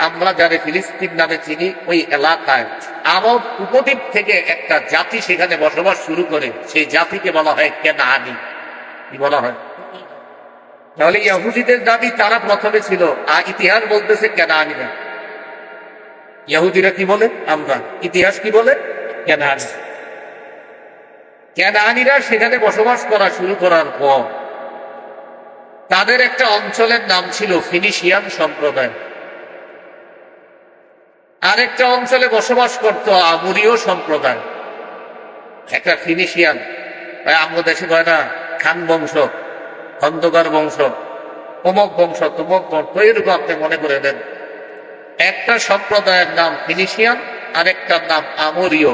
আমরা যারা ফিলিস্তিন নামে চিনি, ওই এলাকায় আরব উপদ্বীপ থেকে একটা জাতি সেখানে বসবাস শুরু করে, সেই জাতিকে বলা হয় কেনানি। কি বলা হয়? তাহলে ইহুদিদের দাবি তারা প্রথমে ছিল, আর ইতিহাস বলতেছে কেনানিরা। ইহুদিরা কি বলে? আমরা। ইতিহাস কি বলে? কেনানি। কেনানিরা সেখানে বসবাস করা শুরু করার পর তাদের একটা অঞ্চলের নাম ছিল ফিনিশিয়ান সম্প্রদায়। আরেকটা অঞ্চলে বসবাস করত আমুরীয় সম্প্রদায়। একটা ফিনিশিয়ান, আমাদের দেশে কয় না খান বংশ, খন্দকার বংশ, অমুক বংশ, তমুক বংশ, এরকম আপনি মনে করে দেন। একটা সম্প্রদায়ের নাম ফিনিশিয়ান, আরেকটার নাম আমোরীয়।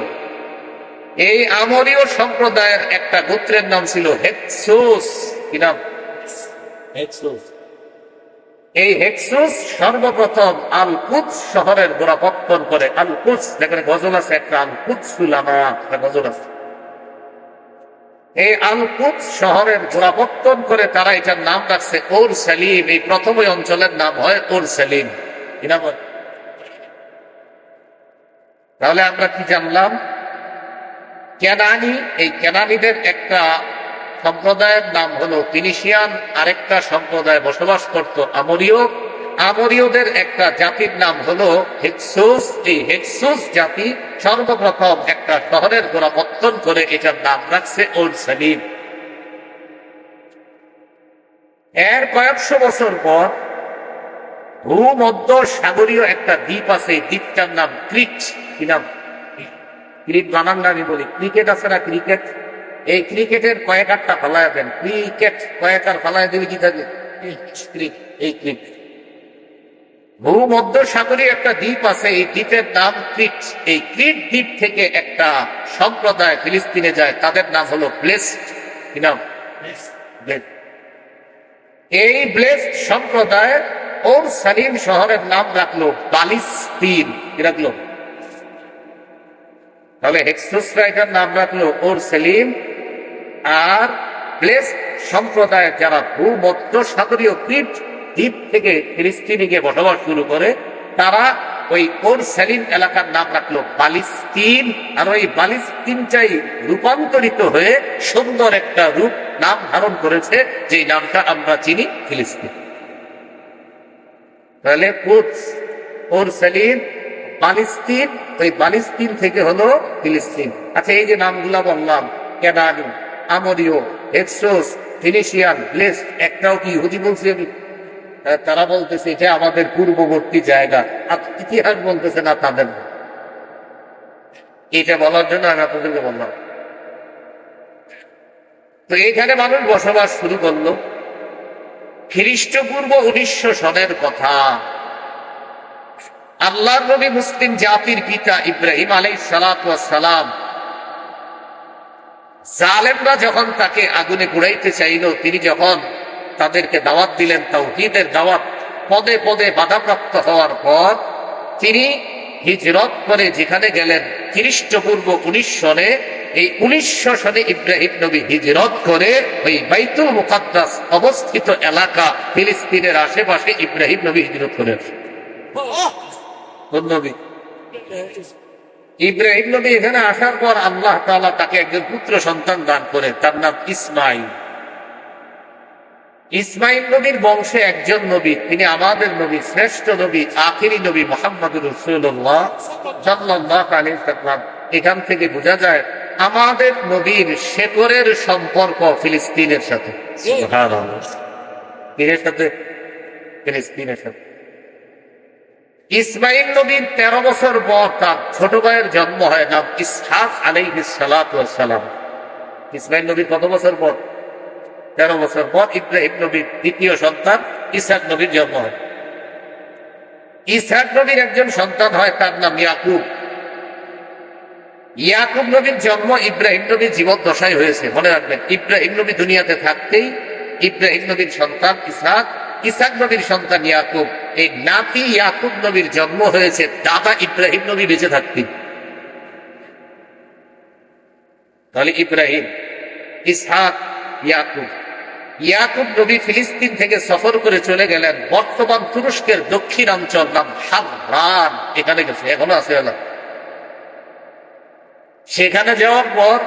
এই আমোরীয় সম্প্রদায়ের একটা গোত্রের নাম ছিল হেক্সুস। কি নাম? হেক্সুস। এই হেক্সুস সর্বপ্রথম আল কুদস শহরের গোড়াপত্তন করে। আল কুদস, যেখানে গজল আছে একটা, আল কুদসুলামা গজল আছে। এই আল কুদস শহরের গোড়াপত্তন করে তারা এটার নাম রাখছে ওর সেলিম। এই প্রথম ওই অঞ্চলের নাম হয় ওর সেলিম। কি নাম? তাহলে আমরা কি জানলাম? কেনানি, এই কেনানিদের একটা সম্প্রদায়ের নাম হলো ফিনিশিয়ান, আরেকটা সম্প্রদায় বসবাস করত আমোরীয়। আমোরীয়দের একটা জাতির নাম হলো হেক্সুস। এই হেক্সুস জাতি সর্বপ্রথম একটা শহরের গোড়াপত্তন করে এটার নাম রাখছে ওর সেলিম। এর কয়েকশো বছর পর ভূমধ্য সাগরীয় একটা দ্বীপ আছে, এই দ্বীপটার নাম ক্রিট। কি নাম? ক্রিট বানান না, আমি বলি ক্রিকেট আছে না, ক্রিকেট। এই ক্রিকেটের কয়েকারটা ফালায় দেন, ক্রিকেট কয়েকার ফালায় দিলে কি থাকে? এই ক্রিট। ভূমধ্য সাগরীয় একটা দ্বীপ আছে, এই দ্বীপের নাম ক্রিট। এই ক্রিট দ্বীপ থেকে একটা সম্প্রদায় ফিলিস্তিনে যায়, তাদের নাম হলো ব্লেসড। কি নাম? এই ব্লেসড সম্প্রদায় ওর সালিম শহরের নাম রাখলো পালিস্তিন। কি রাখলো? তাহলে হেক্সুসরা এটার নাম রাখলো ওর সেলিম, আর ব্লেসড সম্প্রদায় যারা ভূমধ্য সাগরীয় ক্রিট দ্বীপ থেকে ফিলিস্তিনে গিয়ে বসবাস শুরু করে, তারা ওই ওর সেলিম এলাকার নাম রাখলো পালিস্তিন। আর ওই পালিস্তিনটাই রূপান্তরিত হয়ে সুন্দর একটা রূপ নাম ধারণ করেছে, যে নামটা আমরা চিনি ফিলিস্তিন। তাহলে কুদস, ওর সেলিম, পালিস্তিন, ওই পালিস্তিন থেকে হলো ফিলিস্তিন। আচ্ছা, এই যে নামগুলা বললাম, কেনানি, আমোরীয়, হেক্সুস, ফিনিশিয়ান, ব্লেসড, একটাও কি ইহুদি বলছি আমি? তারা বলতেছে এটা আমাদের পূর্ববর্তী জায়গা, আর ইতিহাস বলতেছে না তাদের। এটা বলার জন্য আমি আপনাদেরকে বললাম। তো এইখানে মানুষ বসবাস শুরু করলো। খ্রিস্টপূর্ব 1900 সনের কথা। আল্লাহর নবী মুসলিম জাতির পিতা ইব্রাহিম আলাইহিস সালাতু ওয়াস সালাম, জালেমরা যখন তাকে আগুনে পুড়াইতে চাইল, তিনি যখন তাদেরকে দাওয়াত দিলেন, তাওহীদের দাওয়াত, পদে পদে বাধাপ্রাপ্ত হওয়ার পর তিনি হিজরত করে যেখানে গেলেন খ্রিস্টপূর্ব 19 সনে। এই 1900 সনে ইব্রাহিম নবী হিজরত করে ওই বাইতুল মুকাদ্দাস অবস্থিত এলাকা ফিলিস্তিনের আশেপাশে ইব্রাহিম নবী হিজরত করেন। ইব্রাহিম নবী এখানে আসার পর আল্লাহ তাআলা তাকে একজন পুত্র সন্তান দান করে, তার নাম ইসমাইল। ইসমাইল নবীর বংশে একজন নবী, তিনি আমাদের নবী, শ্রেষ্ঠ নবী, আখিরি নবী মুহাম্মদুর রাসূলুল্লাহ সাল্লাল্লাহু আলাইহি ওয়াসাল্লাম। এখান থেকে বোঝা যায় আমাদের নবীর শেকড়ের সম্পর্ক ফিলিস্তিনের সাথে। সুবহানাল্লাহ। কিসের সাথে? ফিলিস্তিনের সাথে। ইসমাইল নবীর 13 বছর পর তার ছোট ভাইয়ের জন্ম হয়, নাম ইসহাক আলাইহিস সালাতু ওয়াস সালাম। ইসমাইল নবীর কত বছর পর? 13 বছর পর ইব্রাহিম নবীর দ্বিতীয় সন্তান ইসহাক নবীর জন্ম হয়। ইসহাক নবীর একজন সন্তান হয়, তার নাম ইয়াকুব। ইয়াকুব নবীর জন্ম ইব্রাহিম নবীর জীবন দশায় হয়েছে, মনে রাখবেন। ইব্রাহিম নবী দুনিয়াতে থাকতেই ইব্রাহিম নবীর সন্তান ইসহাক, ইসহাক নবীর সন্তান ইয়াকুব। এই নাতি ইয়াকুব নবীর জন্ম হয়েছে দাদা ইব্রাহিম নবী বেঁচে থাকতেই। তাহলে ইব্রাহিম, ইসহাক, ইয়াকুব, ইয়াকুব নবী ফিলিস্তিন থেকে সফর করে চলে গেলেন বর্তমান তুরস্কের দক্ষিণাঞ্চল নাম হাবরান, এখানে গেছে, এখনো আছে এলাকা। সেখানে যাওয়ার পর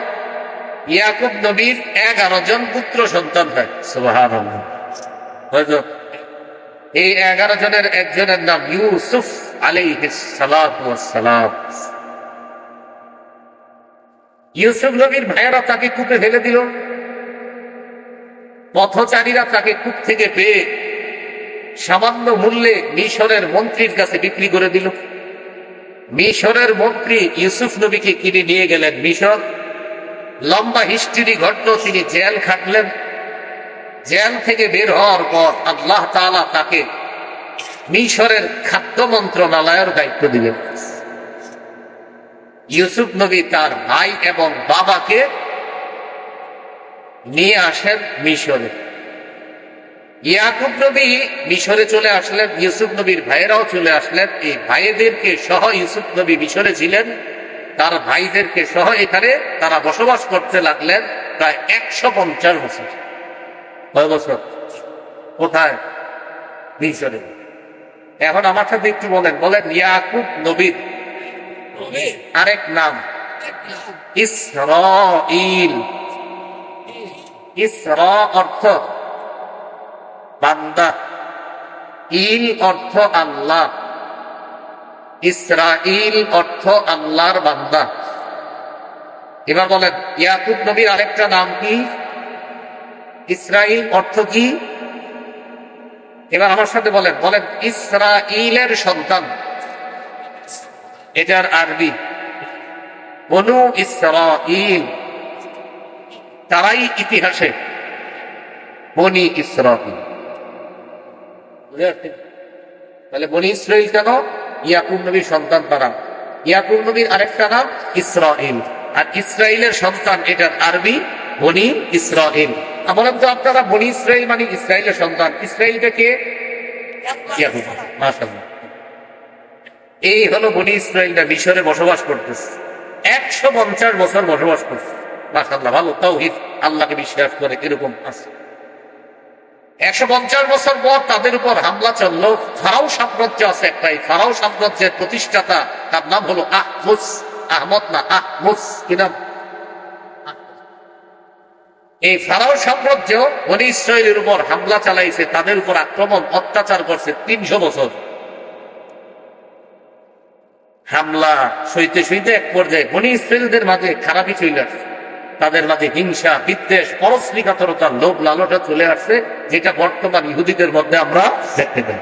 ইয়াকুব নবীর 11 জন পুত্র সন্তান হয়। সুবহানাল্লাহ। এই 11 জনের একজনের নাম ইউসুফ আলাইহিস সালাতু ওয়াস সালাম। ইউসুফ নবীর ভাইয়েরা তাকে কূপে ফেলে দিল। পথচারীরা তাকে কূপ থেকে পেয়ে সামান্য মূল্যে মিশরের মন্ত্রীর কাছে বিক্রি করে দিল। মিশরের মন্ত্রী ইউসুফ নবীকে কিনে নিয়ে গেলেন মিশর। লম্বা হিস্ট্রি ঘটল, তিনি জেল খাটলেন। জেল থেকে বের হওয়ার পর আল্লাহ তাআলা তাকে মিশরের খাদ্য মন্ত্রণালয়ের দায়িত্ব দিলেন। ইউসুফ নবী তার ভাই এবং বাবাকে নিয়ে আসেন মিশরে। ইয়াকুব নবী মিশরে চলে আসলেন, ইউসুফ নবীর ভাইয়েরাও চলে আসলেন। এই ভাইদেরকে সহ ইউসুফ নবী মিশরে ছিলেন, তার ভাইদেরকে সহ এখানে তারা বসবাস করতে লাগলেন প্রায় 150 বছর। কয় বছর? কোথায়? মিশরে। এখন আমার সাথে একটু বলেন, ইয়াকুব নবীর আরেক নাম ইসরাঈল। ইসরা অর্থ বান্দা, ইল অর্থ আল্লাহ, ইসরাঈল অর্থ আল্লাহর বান্দা। এবার বলেন ইয়াকুব নবীর আরেকটা নাম কি? ইসরাঈল অর্থ কি? এবার আমার সাথে বলেন ইসরাঈলের সন্তান, এটার আরবি বনু ইসরাঈল। তারাই ইতিহাসে বনি ইসরাঈল। তাহলে বনি ইসরাঈল কেন? ইয়াকুব নবীর সন্তান তারা। ইয়াকুব নবীর আরেকটা নাম ইসরাঈল, আর ইসরাঈলের সন্তান, এটার আরবি বনি ইসরাঈল। বলেন তো আপনারা, বনি ইসরাঈল মানে ইসরাঈলের সন্তান। ইসরাঈলটা কে? ইয়াকুব। মাশাআল্লাহ। এই হলো বনি ইসরাঈলরা মিশরে বসবাস করতেছে, 150 বছর বসবাস করছে। মাশাআল্লাহ, ভালো তাওহীদ, আল্লাহকে বিশ্বাস করে এরকম আছে। 150 বছর পর তাদের উপর হামলা চললো। ফারাও সাম্রাজ্য আছে একটা, এই ফারাও সাম্রাজ্যের প্রতিষ্ঠাতা, তার নাম হলো আহমুস। আহমদ না, আহমুস। কি নাম? এই ফারাও সাম্রাজ্য বনি ইসরাঈলের উপর হামলা চালাইছে, তাদের উপর আক্রমণ অত্যাচার করছে 300 বছর। হামলা সইতে সইতে এক পর্যায়ে বনি ইসরাঈলদের মাঝে খারাপই চলে আসছে। তাদের মাঝে হিংসা, বিদ্বেষ, পরশ্রীকাতরতা, লোভ লালসা চলে আসছে, যেটা বর্তমান ইহুদিদের মধ্যে আমরা দেখতে পাই।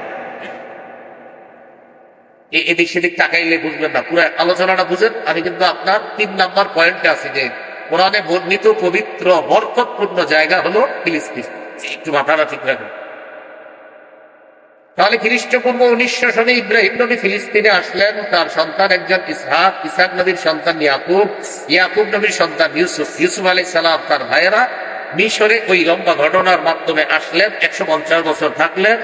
এদিক সেদিক তাকাইলে বুঝবেন না, পুরো আলোচনাটা বুঝেন। আমি কিন্তু আপনার 3 নাম্বার পয়েন্টে আছি যে কোরআনে বর্ণিত পবিত্র বরকতপূর্ণ জায়গা হলো ফিলিস্তিন। একটু মাথাটা ঠিক রাখবেন। তাহলে খ্রিস্টপূর্ব 1900 সনে ইব্রাহিম নবী ফিলিস্তিনে আসলেন। তার সন্তান একজন ইসহাক, ইসহাক নবীর সন্তান ইয়াকুব, ইয়াকুব নবীর সন্তান ইউসুফ, ইউসুফ আলাইহিস সালাম তার ভাইয়েরা মিশরে ওই লম্বা ঘটনার মাধ্যমে আসলেন, 150 বছর থাকলেন।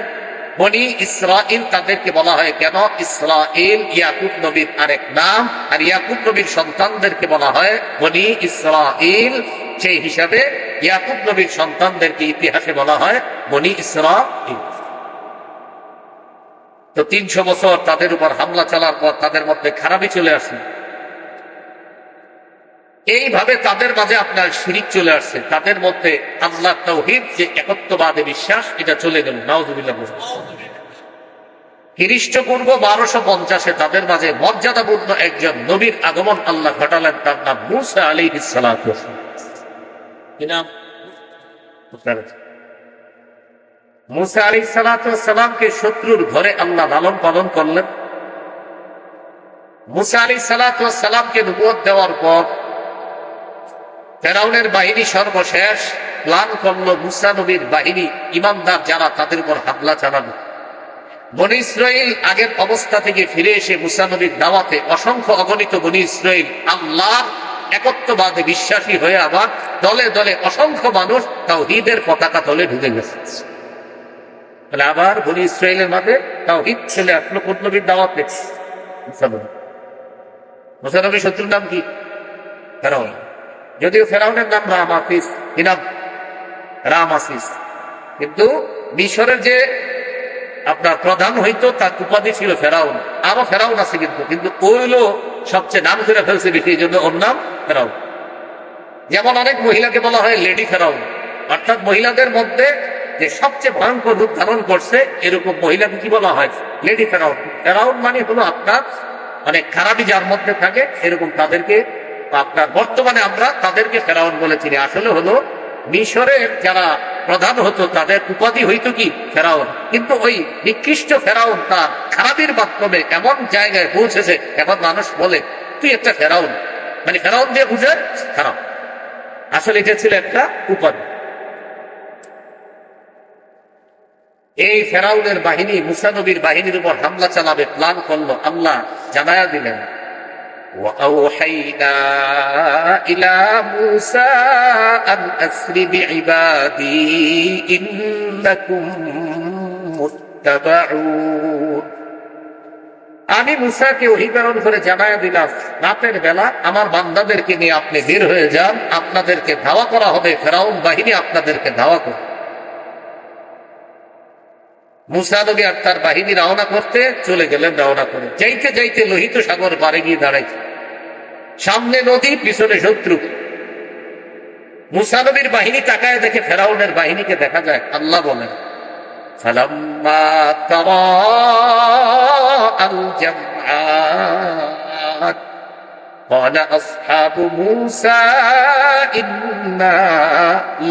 বনি ইসরাঈল তাদেরকে বলা হয় কেন? ইসরাঈল ইয়াকুব নবীর আরেক নাম, আর ইয়াকুব নবীর সন্তানদেরকে বলা হয় বনি ইসরাঈল। সেই হিসাবে ইয়াকুব নবীর সন্তানদেরকে ইতিহাসে বলা হয় বনি ইসরাঈল। তো 300 বছর তাদের উপর হামলা চালার পর তাদের মধ্যে খারাপই চলে আসে। এইভাবে তাদের মাঝে আপনার শিরিক চলে আসছে, তাদের মধ্যে আল্লাহ তাওহীদ যে একত্ববাদে বিশ্বাস, এটা চলে গেল। নাউযুবিল্লাহ। খ্রিস্টপূর্ব 1250-এ তাদের মাঝে মর্যাদাপূর্ণ একজন নবীর আগমন আল্লাহ ঘটালেন, তার নাম মূসা আলাইহিস সালাতু ওয়াস সালাম। কি নাম? মূসা আলাইহিস সালাতু ওয়াস সালামকে শত্রুর ঘরে আল্লাহ লালন পালন করলেন। মূসা আলাইহিস সালাতু ওয়াস সালামকে নবুয়ত দেওয়ার পর ফেরাউনের বাহিনী সর্বশেষ প্ল্যান করলো মূসা নবীর বাহিনী, ইমানদার যারা, তাদের উপর হামলা চালানো। বনি ইসরাঈল আগের অবস্থা থেকে ফিরে এসে মূসা নবীর দাওয়াতে অসংখ্য অগণিত বনি ইসরাঈল আল্লাহর একত্ববাদে বিশ্বাসী হয়ে আবার দলে দলে অসংখ্য মানুষ তাওহীদের পতাকা তলে ঢুকে গেছে। তাহলে আবার বনি ইসরাঈলের মাঝে তাওহীদ চলে আসলো কোন নবীর দাওয়াতে? মূসা নবীর শত্রুর নাম কি? ফেরাউন। যদিও ফেরাউনের নাম রামাসিস। কি নাম? রামাসিস। কিন্তু মিশরের যে আপনার প্রধান হইতো তার উপাধি ছিল ফেরাউন, আরো ফেরাউন আছে কিন্তু ওইগুলো সবচেয়ে নাম করে ফেলছে বেশি, এই জন্য ওর নাম ফেরাউন। যেমন অনেক মহিলাকে বলা হয় লেডি ফেরাউন, অর্থাৎ মহিলাদের মধ্যে যে সবচেয়ে ভয়ঙ্কর রূপ ধারণ করছে এরকম মহিলাকে কি বলা হয়? লেডি ফেরাউন। ফেরাউন মানে হলো আপনার অনেক খারাপই যার মধ্যে থাকে এরকম তাদেরকে, আপনার বর্তমানে আমরা তাদেরকে ফেরাউন বলে চিনি। আসলে হলো মিশরের যারা প্রধান হতো তাদের উপাধি হইতো কি? ফেরাউন। কিন্তু ওই নিকৃষ্ট ফেরাউন তার খারাপের মাধ্যমে এমন জায়গায় পৌঁছেছে এখন মানুষ বলে তুই একটা ফেরাউন, মানে ফেরাউন দিয়ে বুঝে খারাপ, আসলে এটা ছিল একটা উপাধি। এই ফেরাউনের বাহিনী মুসা নবীর বাহিনীর উপর হামলা চালাবে প্ল্যান করলো, আল্লাহ জানায়া দিলেন وأوحينا إلى موسى أن أسر بعبادي إنكم متبعون। আমি মুসাকে ওহী প্রেরণ করে জানায়া দিলাম রাতের বেলা আমার বান্দাদেরকে নিয়ে আপনি বের হয়ে যান, আপনাদেরকে ধাওয়া করা হবে, ফেরাউন বাহিনী আপনাদেরকে ধাওয়া করবে। মুসা নবী আর তার বাহিনী রওনা করতে চলে গেলেন। রওনা করে যাইতে যাইতে লোহিত সাগর পাড়ে গিয়ে দাঁড়াইছে, সামনে নদী পিছনে শত্রু। মুসা নবীর বাহিনী তাকায় দেখে ফেরাউনের বাহিনীকে দেখা যায়। আল্লাহ বলেন ফালাম্মা তারাআল জামআন ক্বালা আসহাবু মূসা ইন্না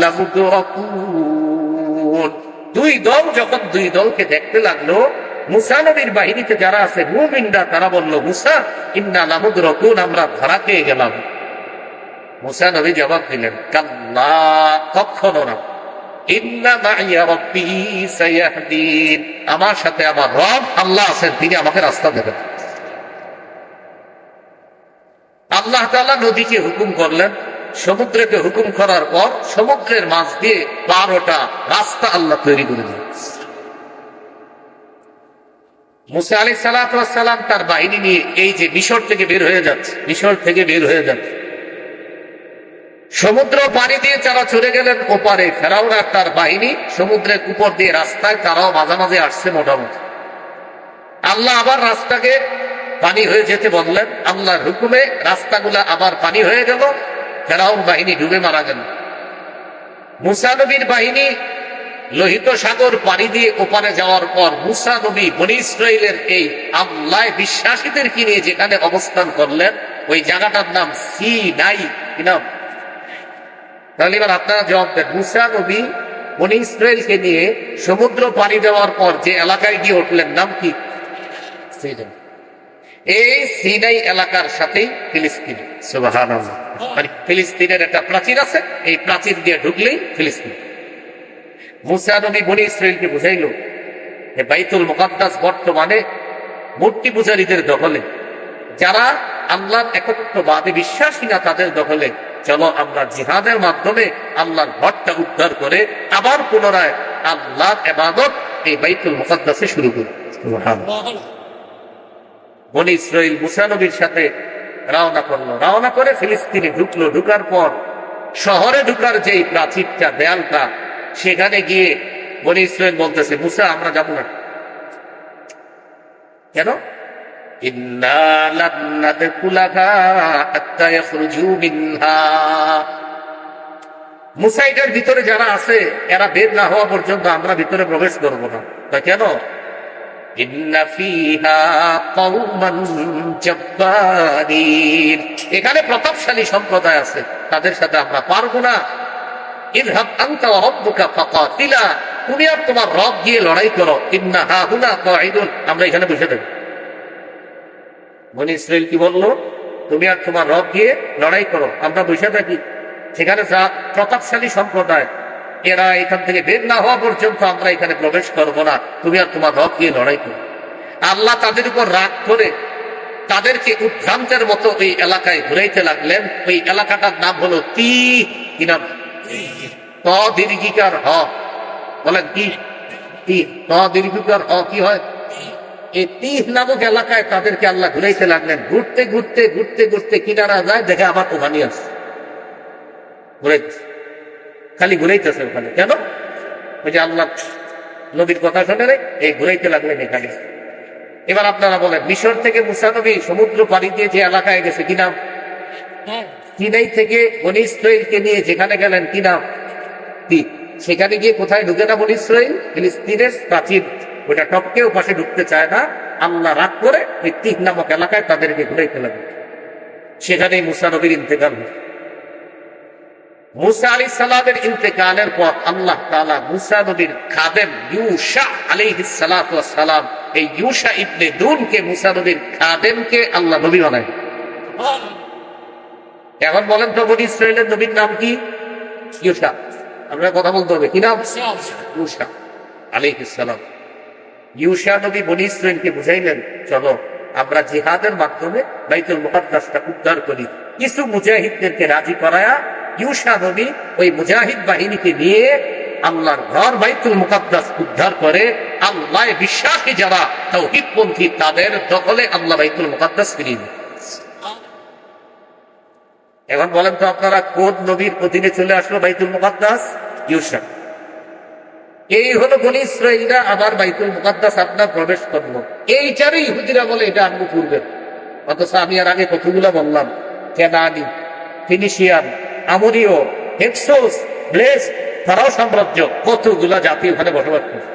লামুদরাকুন। দুই দল যখন দুই দলকে দেখতে লাগলো, মুসা নবীর বাহিনীতে যারা আছে মুমিনরা তারা বলল মুসা ইন্না লামুদরাকুন, আমরা ধরা খেয়ে গেলাম। মুসা নবী জবাব দিলেন কাল্লা, কখনো না, ইন্না মাইয়া রাব্বী সায়াহদিন, আমার সাথে আমার রব আল্লাহ আছেন, তিনি আমাকে রাস্তা দেবেন। আল্লাহ তাআলা নদীকে হুকুম করলেন, সমুদ্রকে হুকুম করার পর সমুদ্রের মাঝ দিয়ে 12টা রাস্তা আল্লাহ তৈরি করে দিলেন। মুসা আলাইহিস সালাতু ওয়াস সালাম তার বাহিনী নিয়ে এই যে মিশর থেকে বের হয়ে যাচ্ছে, মিশর থেকে বের হয়ে যাচ্ছে, সমুদ্র পানি দিয়ে তারা চলে গেলেন ওপারে। ফেরাউন আর তার বাহিনী সমুদ্রের উপর দিয়ে রাস্তায় তারাও মাঝামাঝি আসছে মোটামুটি। আল্লাহ আবার রাস্তাকে পানি হয়ে যেতে বললেন, আল্লাহর হুকুমে রাস্তাগুলা আবার পানি হয়ে গেল, ফেরাউন বাহিনী ডুবে মারা গেল। মুসা নবীর বাহিনী লোহিত সাগর পাড়ি দিয়ে ওপারে যাওয়ার পর মুসা নবী বনী ইসরাইলের এই আল্লাহ বিশ্বাসীদেরকে নিয়ে যেখানে অবস্থান করলেন ওই জায়গাটার নাম সিনাই। কি নাম? তাহলে এবার আপনারা জবাব দেন, মুসা নবী বনী ইসরাইলকে নিয়ে সমুদ্র পাড়ি দেওয়ার পর যে এলাকায় গিয়ে উঠলেন নাম কি? সিনাই। এই সিনাই এলাকার সাথেই ফিলিস্তিন। সুবহানাল্লাহ। মানে ফিলিস্তিনের একটা প্রাচীর আছে, এই প্রাচীর দিয়ে ঢুকলেই ফিলিস্তিন। মুসা নবী বনী ইসরাইলকে বুঝাইল যে বাইতুল মুকাদ্দাস বর্তমানে মূর্তি পূজারীদের দখলে, যারা আল্লাহর একত্ববাদে বিশ্বাসী না তাদের দখলে, চলো আমরা জিহাদের মাধ্যমে আল্লাহর ঘরটা উদ্ধার করে আবার পুনরায় আল্লাহর ইবাদত এই বাইতুল মুকাদ্দাসে শুরু করি। সুবহানাল্লাহ। বনী ইসরাইল মুসা নবীর সাথে রওনা করলো, রওনা করে ফিলিস্তিনে ঢুকলো। ঢুকার পর শহরে ঢুকার যেই প্রাচীরটা, দেয়ালটা, সেখানে গিয়ে বনী ইসরাইল বলতেছে মুসা আমরা যাব না। কেন? ইন্না লান নাদখুলাহা হাত্তা ইয়াখরুজু মিনহা, মুসা এটার ভিতরে যারা আছে এরা বের না হওয়া পর্যন্ত আমরা ভিতরে প্রবেশ করব না। তা কেন? ইন্না ফিহা কওমান জাব্বারিন, এখানে প্রতাপশালী সম্প্রদায় আছে, তাদের সাথে আমরা পারবো না। ইযহাব আনতা ওয়া রাব্বুকা ফাকাতিলা, তুমি আর তোমার রব গিয়ে লড়াই করো। ইন্না হাহুনা কাঈদুন, আমরা এখানে বসে থাকি। বনী ইসরাইল কি বললো? তুমি আর তোমার রব গিয়ে লড়াই করো, আমরা বসে থাকি। সেখানে যা প্রতাপশালী সম্প্রদায়, এরা এখান থেকে বের না হওয়া পর্যন্ত আমরা এখানে প্রবেশ করবো না, তুমি আর তোমার রব গিয়ে লড়াই করো। আল্লাহ তাদের উপর রাগ করে তাদেরকে উদ্ভ্রান্তের মতো ওই এলাকায় ঘুরাইতে লাগলেন। ওই এলাকাটার নাম হলো তিহ। কি নাম? ত দীর্ঘিকার হ। বলেন কি? তিহ। ত দীর্ঘিকার হ কি হয়? এই তিহ নামক এলাকায় তাদেরকে আল্লাহ ঘুরাইতে লাগলেন। ঘুরতে ঘুরতে ঘুরতে ঘুরতে কিনারা যায়, দেখে আবার ওখানে আছে, ঘুরাইতেছে, খালি ঘুরাইতেছে ওখানে। কেন? ওই যে আল্লাহ নবীর কথা শুনে রে এই ঘুরাইতে লাগলেন এখানে। এবার আপনারা বলেন, মিশর থেকে মুসা নবী সমুদ্র পাড়ি দিয়ে যে এলাকায় গেছে কি নাম? সিনাই থেকে বনী ইসরাইলকে নিয়ে যেখানে গেলেন কি নাম? সেখানে গিয়ে কোথায় ঢুকে না বনী ইসরাইল? ফিলিস্তিনের প্রাচীর, ওটা টপকেও পাশে ঢুকতে চায় না। আল্লাহ রাগ করে ওই তিহ নামক এলাকায় তাদেরকে ঘুরাইতে লাগবে। সেখানেই মুসা নবীর ইন্তেকাল হয়। মুসা আলাইহিস সালামের ইন্তেকালের পর আল্লাহ তাআলা মুসা নবীর খাদেম ইউশা আলাইহিস সালাতু ওয়াস সালাম, এই ইউশা ইবনে নূনকে মুসা নবীর খাদেমকে আল্লাহ নবী বানায়। এখন বলেন তো বনী ইসরাইলের নবীর নাম কি? ইউশা। আমরা কথা বলতে হবে, কি নাম? ইউশা আলাইহিস সালাম। ইউশা নবী বনী ইসরাইলকে বুঝাইলেন, চলো আমরা জিহাদের মাধ্যমে বাইতুল মুকাদ্দাসটা উদ্ধার করি। কিছু মুজাহিদদেরকে রাজি করায়া ইউশা নবী ওই মুজাহিদ বাহিনীকে নিয়ে আল্লাহর ঘর বাইতুল মুকাদ্দাস উদ্ধার করে। আল্লাহ বিশ্বাসী যারা তাওহীদপন্থী তাদের দখলে আল্লাহ বাইতুল মুকাদ্দাস ফিরিয়ে দেন। এখন বলেন তো আপনারা, কোন নবীর অধীনে চলে আসলো বাইতুল মুকাদ্দাস? ইউশা। এই হলো বনী ইসরাইলরা আবার বাইতুল মুকাদ্দাস আপনার প্রবেশ করলো। এইটারই ইহুদিরা বলে এটা আনবো পূর্বের। অথচ আমি আর আগে কতগুলো বললাম, কেনানি, ফিনিশিয়ান, আমরীয়, হেক্সোস, ব্লেস, ফারাও সাম্রাজ্য, কতগুলা জাতি ওখানে বসবাস করছে।